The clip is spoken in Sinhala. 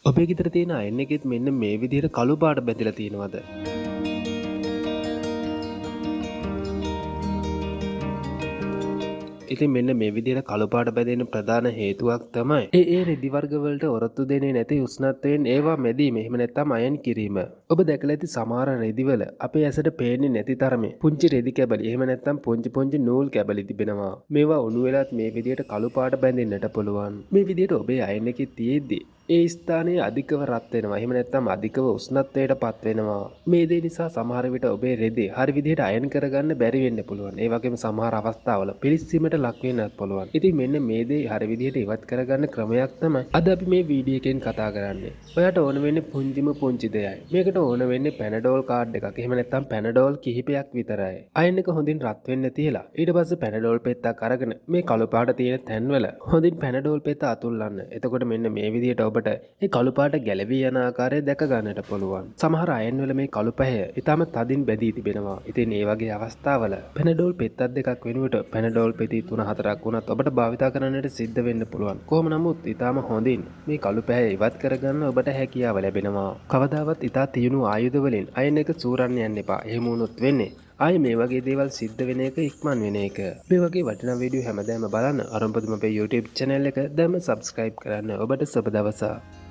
ඔබේ ගෙදර තියෙන අයන් එකෙත් මෙන්න මේ විදිහට කළු පාට බැඳලා තියෙනවද? ඉතින් මෙන්න මේ විදිහට කළු පාට බැඳෙන ප්‍රධාන හේතුවක් තමයි ඒ රෙදි වර්ග වලට ඔරොත්තු දෙන්නේ නැති උෂ්ණත්වයෙන් ඒවා මැදීම. එහෙම නැත්නම් අයන් කිරීම. ඔබ දැකලා ඇති සමහර රෙදිවල අපේ ඇසට පේන්නේ නැති තරමේ පුංචි රෙදි කැබලි එහෙම නැත්නම් පුංචි නූල් කැබලි තිබෙනවා. මේවා උණු වෙලත් මේ විදිහට කළු පාට බැඳෙන්නට පුළුවන්. මේ විදිහට ඔබේ අයන් එකේ තියෙද්දි ඒ ස්ථානයේ අධිකව රත් වෙනවා. එහෙම නැත්නම් අධිකව උෂ්ණත්වයට පත් වෙනවා. මේ දේ නිසා සමහර විට ඔබේ රෙදි හරි විදිහට අයන් කරගන්න බැරි වෙන්න පුළුවන්. ඒ වගේම සමහර අවස්ථාවල පිළිස්සීමට ලක් වෙන්නත් පුළුවන්. ඉතින් මෙන්න මේ දේ හරි විදිහට ඉවත් කරගන්න ක්‍රමයක් තමයි අද අපි මේ වීඩියෝ එකෙන් කතා කරන්නේ. ඔයාට ඕන වෙන්නේ පුංචි දෙයයි. මේකට ඕන වෙන්නේ පැනඩෝල් කාඩ් එකක්. එහෙම නැත්නම් පැනඩෝල් කිහිපයක් විතරයි. අයන් එක හොඳින් රත් වෙන්න තියලා ඊට පස්සේ පැනඩෝල් පෙත්තක් අරගෙන මේ කළු පාට තියෙන තැන්වල හොඳින් පැනඩෝල් පෙත්ත අතුල්ලන්න. එතකොට මෙන්න මේ විදිහට ඔබට මේ කළු පාට ගැලවී යන ආකාරය දැක ගන්නට පුළුවන්. සමහර අයන් වල මේ කළු පැහැය ඊටම තදින් බැඳී තිබෙනවා. ඉතින් මේ වගේ අවස්ථාවල පැනඩෝල් පෙත්තක් දෙකක් වෙනුවට පැනඩෝල් පෙති 3-4ක් වුණත් ඔබට භාවිතා කරන්නට සිද්ධ වෙන්න පුළුවන්. කොහොම නමුත් ඊටම හොඳින් මේ කළු පැහැය ඉවත් කරගන්න ඔබට හැකියාව ලැබෙනවා. කවදාවත් ඊට තියුණු ආයුධ වලින් අයන් එක සූරන්න යන්න එපා. එහෙම වුණොත් වෙන්නේ ආයේ මේ වගේ දේවල් සිද්ධ වෙන එක ඉක්මන් වෙන එක. මේ වගේ වටිනා වීඩියෝ හැමදාම බලන්න අරඹදුම අපේ YouTube channel එක දැම්ම subscribe කරන්න. ඔබට සුබ දවසක්.